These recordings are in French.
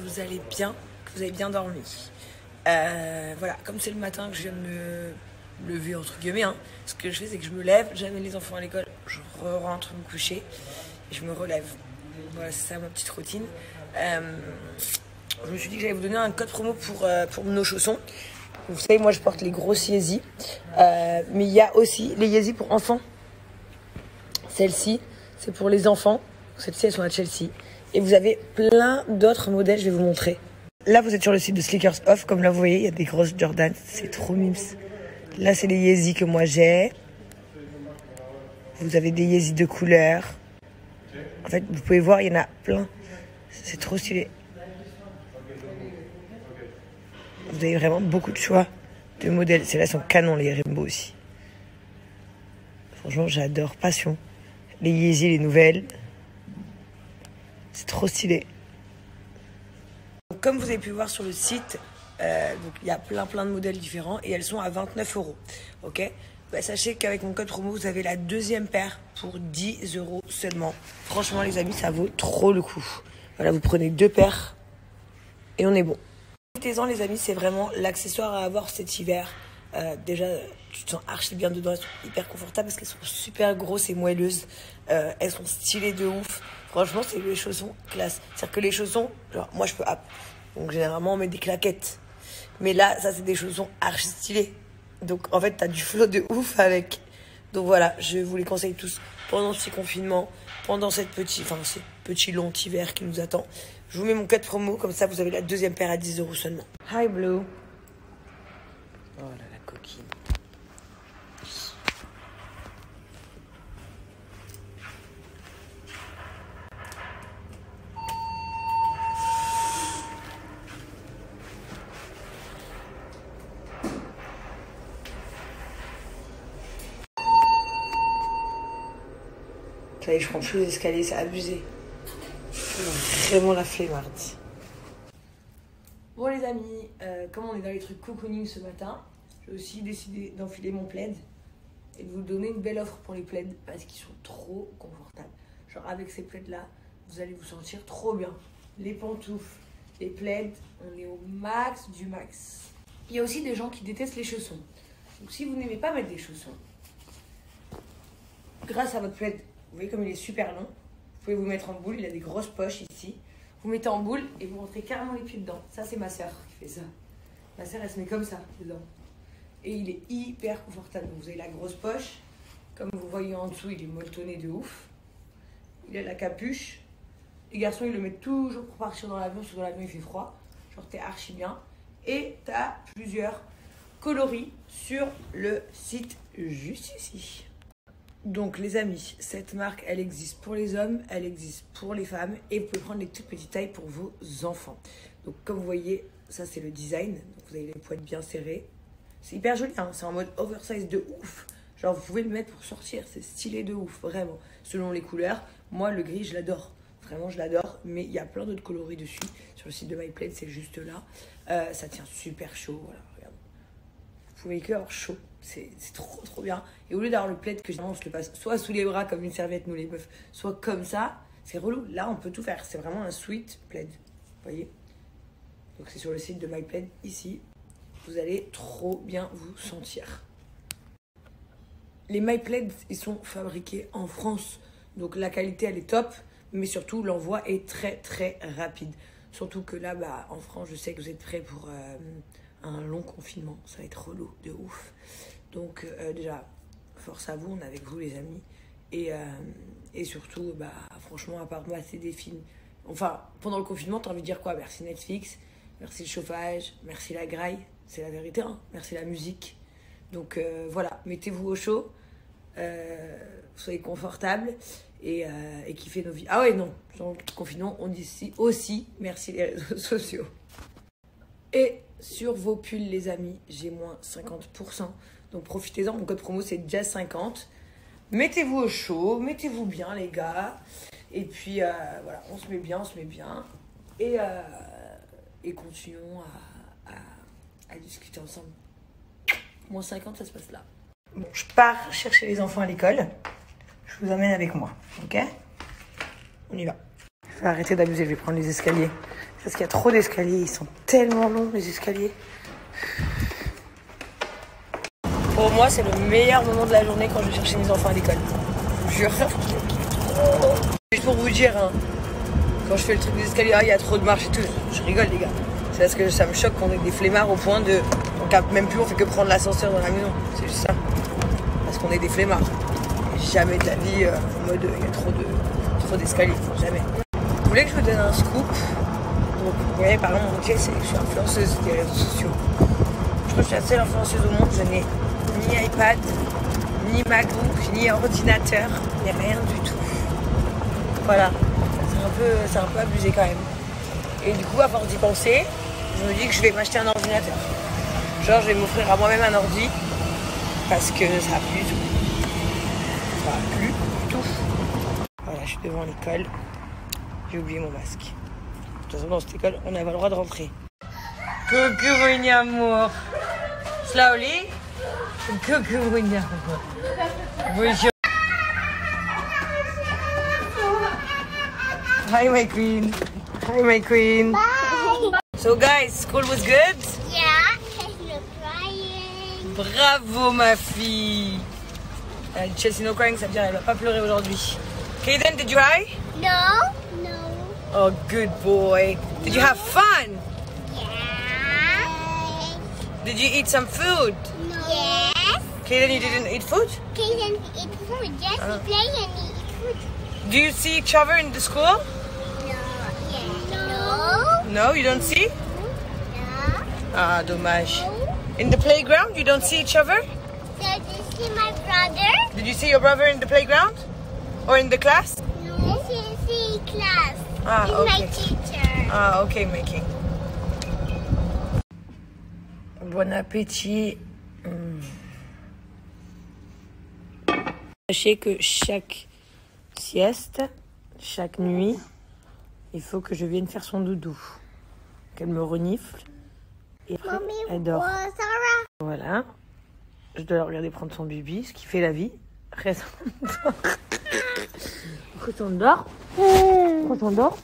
vous allez bien, que vous avez bien dormi. Voilà, comme c'est le matin que je viens de me lever, entre guillemets, hein, ce que je fais, c'est que je me lève, j'amène les enfants à l'école, je rentre me coucher et je me relève. Voilà, c'est ça ma petite routine. Je me suis dit que j'allais vous donner un code promo pour nos chaussons. Vous savez, moi je porte les grosses Yeezy, mais il y a aussi les Yeezy pour enfants. Celle-ci, c'est pour les enfants. Celles-ci, elles sont à Chelsea. Et vous avez plein d'autres modèles, je vais vous montrer. Là, vous êtes sur le site de Sneakers Off. Comme là, vous voyez, il y a des grosses Jordan. C'est trop mimes. Là, c'est les Yeezy que moi j'ai. Vous avez des Yeezy de couleur. En fait, vous pouvez voir, il y en a plein. C'est trop stylé. Vous avez vraiment beaucoup de choix de modèles. Celles-là sont canons, les Rainbow aussi. Franchement, j'adore. Passion. Les Yeezy, les nouvelles. C'est trop stylé. Comme vous avez pu voir sur le site, donc il y a plein de modèles différents et elles sont à 29 €. Ok, bah, sachez qu'avec mon code promo, vous avez la deuxième paire pour 10 € seulement. Franchement, les amis, ça vaut trop le coup. Voilà, vous prenez 2 paires et on est bon. Profitez-en, les amis, c'est vraiment l'accessoire à avoir cet hiver. Déjà, tu te sens archi bien dedans, elles sont hyper confortables parce qu'elles sont super grosses et moelleuses. Elles sont stylées de ouf. Franchement, c'est les chaussons classe. C'est-à-dire que les chaussons, genre, moi je peux donc généralement on met des claquettes. Mais là, ça c'est des chaussons archi stylés. Donc en fait, t'as du flow de ouf avec. Donc voilà, je vous les conseille tous pendant ce confinement, pendant ce petit long hiver qui nous attend. Je vous mets mon code promo, comme ça vous avez la deuxième paire à 10 € seulement. Hi Blue. Oh là la coquine. Ça y est, je prends plus les escaliers, c'est abusé. Vraiment la flemmarde. Bon les amis, comme on est dans les trucs cocooning ce matin, j'ai aussi décidé d'enfiler mon plaid et de vous donner une belle offre pour les plaids parce qu'ils sont trop confortables. Genre avec ces plaids là, vous allez vous sentir trop bien. Les pantoufles, les plaids, on est au max du max. Il y a aussi des gens qui détestent les chaussons. Donc si vous n'aimez pas mettre des chaussons, grâce à votre plaid, vous voyez comme il est super long, vous pouvez vous mettre en boule, il a des grosses poches ici. Vous mettez en boule et vous rentrez carrément les pieds dedans. Ça, c'est ma soeur qui fait ça. Ma soeur, elle se met comme ça dedans. Et il est hyper confortable. Donc, vous avez la grosse poche. Comme vous voyez en dessous, il est molletonné de ouf. Il a la capuche. Les garçons, ils le mettent toujours pour partir dans l'avion, parce que dans l'avion, il fait froid. Genre, t'es archi bien. Et t'as plusieurs coloris sur le site juste ici. Donc les amis, cette marque, elle existe pour les hommes, elle existe pour les femmes et vous pouvez prendre les toutes petites tailles pour vos enfants. Donc comme vous voyez, ça c'est le design. Donc, vous avez les poids bien serrés. C'est hyper joli, hein, c'est en mode oversize de ouf. Genre vous pouvez le mettre pour sortir, c'est stylé de ouf, vraiment. Selon les couleurs, moi le gris je l'adore. Vraiment je l'adore, mais il y a plein d'autres coloris dessus. Sur le site de MyPlaid, c'est juste là. Ça tient super chaud, voilà, regarde. Vous pouvez que avoir chaud. C'est trop bien. Et au lieu d'avoir le plaid que généralement on se le passe soit sous les bras comme une serviette, nous les meufs, soit comme ça, c'est relou. Là, on peut tout faire. C'est vraiment un sweet plaid. Vous voyez? Donc, c'est sur le site de MyPlaid ici. Vous allez trop bien vous sentir. Les MyPlaid, ils sont fabriqués en France. Donc, la qualité, elle est top. Mais surtout, l'envoi est très rapide. Surtout que là, bah, en France, je sais que vous êtes prêts pour un long confinement. Ça va être relou de ouf. Donc déjà, force à vous, on est avec vous les amis. Et surtout, bah, franchement, à part mater des films. Enfin, pendant le confinement, t'as envie de dire quoi? Merci Netflix, merci le chauffage, merci la graille. C'est la vérité, hein. Merci la musique. Donc voilà, mettez-vous au chaud. Soyez confortables et kiffez nos vies. Ah ouais, non, dans le confinement, on dit aussi merci les réseaux sociaux. Et sur vos pulls, les amis, j'ai moins 50%. Donc profitez-en, mon code promo c'est Jazz50. Mettez-vous au chaud, mettez-vous bien les gars. Et puis voilà, on se met bien. Et continuons à discuter ensemble. Moins 50, ça se passe là. Bon, je pars chercher les enfants à l'école. Je vous emmène avec moi, ok? On y va. Je vais arrêter d'abuser, je vais prendre les escaliers. parce qu'il y a trop d'escaliers. Ils sont tellement longs, les escaliers. Pour moi, c'est le meilleur moment de la journée quand je vais chercher mes enfants à l'école. Je jure, juste pour vous dire, hein, quand je fais le truc des escaliers, il y a trop de marches et tout, je rigole les gars. C'est parce que ça me choque qu'on ait des flemmards au point de... On capte même plus, on fait que prendre l'ascenseur dans la maison. C'est juste ça. Parce qu'on est des flemmards. Jamais de la vie en mode il y a trop d'escaliers. Jamais. Vous voulez que je vous donne un scoop? Donc, vous voyez, par exemple, mon métier, c'est que je suis influenceuse des réseaux sociaux. Je crois que je suis la seule influenceuse au monde. Je n'ai ni iPad, ni MacBook, ni ordinateur, ni rien du tout. Voilà. C'est un peu abusé quand même. Et du coup, à force d'y penser, je me dis que je vais m'acheter un ordinateur. Genre, je vais m'offrir à moi-même un ordi parce que ça va plus du tout. Ça va plus du tout. Voilà, je suis devant l'école. J'ai oublié mon masque. De toute façon, dans cette école, on n'a pas le droit de rentrer. Coucou, mon amour. Slowly. Coucou, mon amour. Bonjour. Hi, my queen. Hi, my queen. Bye. So, guys, school was good? Yeah, you're crying. Bravo, ma fille. Chelsea no crying, ça veut dire qu'elle va pas pleurer aujourd'hui. Kaden, did you cry? No. No. Oh, good boy. Did you have fun? Yeah. Did you eat some food? No. Yes. Kaden, you didn't eat food? Can eat food. Yes, we play and eat food. Do you see each other in the school? No. Yeah. No. No, you don't see? No. Ah, dommage. No. In the playground, you don't see each other? So do you see my brother? Did you see your brother in the playground? Or in the class? No. This is class. Ah, He's okay. my teacher. Ah, ok, Mickey. Bon appétit. Sachez que chaque sieste, chaque nuit, il faut que je vienne faire son doudou. Qu'elle me renifle. Et après, elle dort. Sarah. Voilà. Je dois la regarder prendre son bibi, ce qui fait la vie. Reste quand on dort. Quand on dort.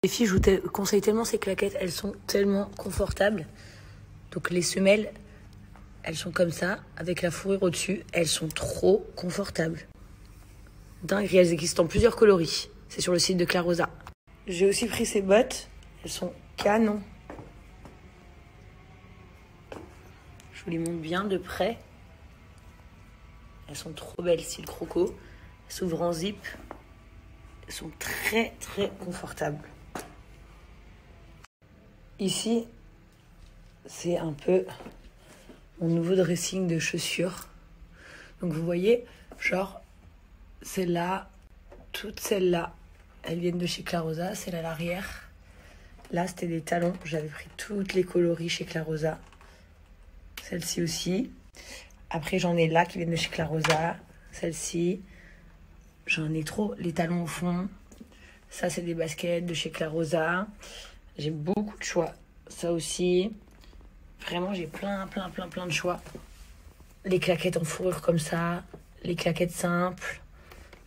Les filles, je vous conseille tellement ces claquettes, elles sont tellement confortables. Donc les semelles, elles sont comme ça, avec la fourrure au-dessus. Elles sont trop confortables. Dingue, elles existent en plusieurs coloris. C'est sur le site de Clarosa. J'ai aussi pris ces bottes, elles sont canon. Je vous les montre bien de près. Elles sont trop belles, style croco. Elles s'ouvrent en zip. Elles sont très très confortables. Ici, c'est un peu mon nouveau dressing de chaussures. Donc vous voyez, genre, celle-là, toutes celles-là, elles viennent de chez Clarosa, celle à l'arrière. Là, c'était des talons. J'avais pris toutes les coloris chez Clarosa. Celle-ci aussi. Après, j'en ai là qui viennent de chez Clarosa. Celle-ci. J'en ai trop. Les talons au fond. Ça, c'est des baskets de chez Clarosa. J'ai beaucoup de choix. Ça aussi. Vraiment, j'ai plein de choix. Les claquettes en fourrure comme ça. Les claquettes simples.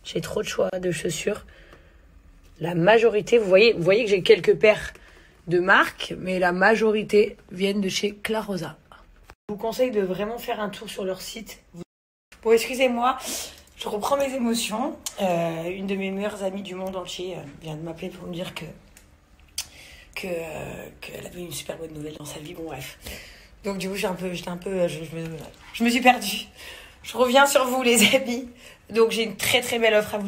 J'ai trop de choix de chaussures. La majorité, vous voyez que j'ai quelques paires de marques, mais la majorité viennent de chez Clarosa. Je vous conseille de vraiment faire un tour sur leur site. Bon, excusez-moi, je reprends mes émotions. Une de mes meilleures amies du monde entier vient de m'appeler pour me dire qu'elle avait une super bonne nouvelle dans sa vie. Bon, bref. Donc, du coup, je me suis perdue. Je reviens sur vous, les amis. Donc, j'ai une très très belle offre à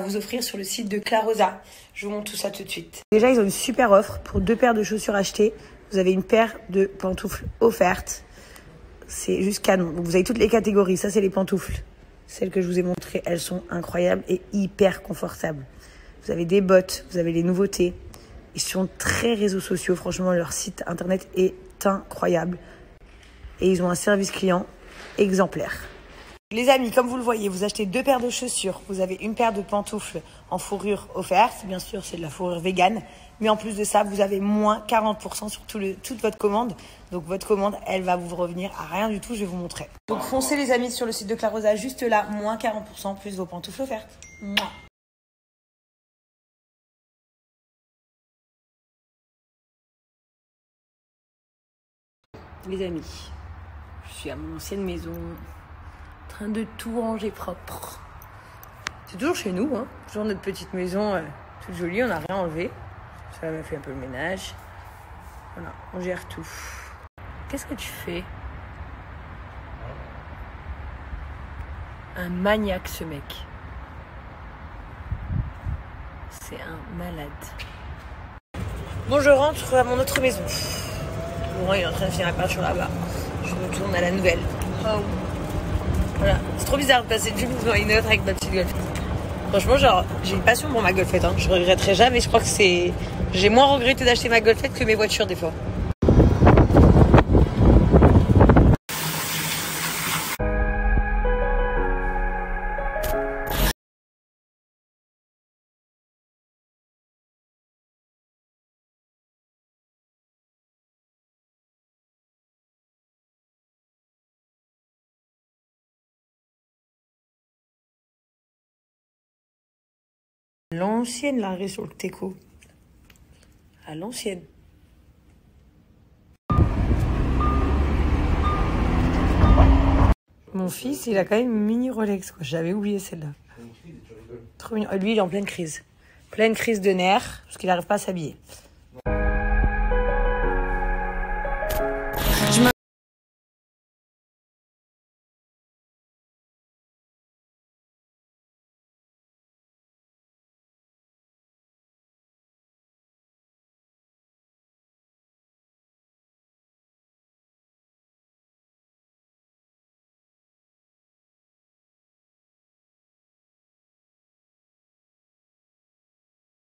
vous offrir sur le site de Clarosa. Je vous montre tout ça tout de suite. Déjà, ils ont une super offre pour 2 paires de chaussures achetées. Vous avez une paire de pantoufles offertes. C'est juste canon. Donc, vous avez toutes les catégories. Ça, c'est les pantoufles. Celles que je vous ai montrées, elles sont incroyables et hyper confortables. Vous avez des bottes, vous avez les nouveautés. Ils sont très réseaux sociaux. Franchement, leur site internet est incroyable. Et ils ont un service client exemplaire. Les amis, comme vous le voyez, vous achetez 2 paires de chaussures. Vous avez une paire de pantoufles en fourrure offerte. Bien sûr, c'est de la fourrure végane. Mais en plus de ça, vous avez moins 40% sur toute votre commande. Donc votre commande, elle va vous revenir à rien du tout. Je vais vous montrer. Donc foncez les amis sur le site de Clarosa, juste là, moins 40% plus vos pantoufles offertes. Mouah. Les amis, je suis à mon ancienne maison, en train de tout ranger propre. C'est toujours chez nous, hein. Toujours notre petite maison toute jolie, on n'a rien enlevé. Ça m'a fait un peu le ménage. Voilà, on gère tout. Qu'est-ce que tu fais? Un maniaque ce mec. C'est un malade. Bon, je rentre à mon autre maison. Bon, il est en train de finir la peinture là-bas. Je retourne à la nouvelle. Oh. Voilà, c'est trop bizarre de passer d'une maison à une autre avec ma petite golfette. Franchement, genre, j'ai une passion pour ma golfette. Hein. Je regretterai jamais. Je crois que c'est... J'ai moins regretté d'acheter ma golfette que mes voitures des fois. L'ancienne larguée sur le Teco. À l'ancienne. Mon fils, il a quand même une mini Rolex, quoi. J'avais oublié celle-là. Trop mignon. Lui, il est en pleine crise. Pleine crise de nerfs, parce qu'il n'arrive pas à s'habiller.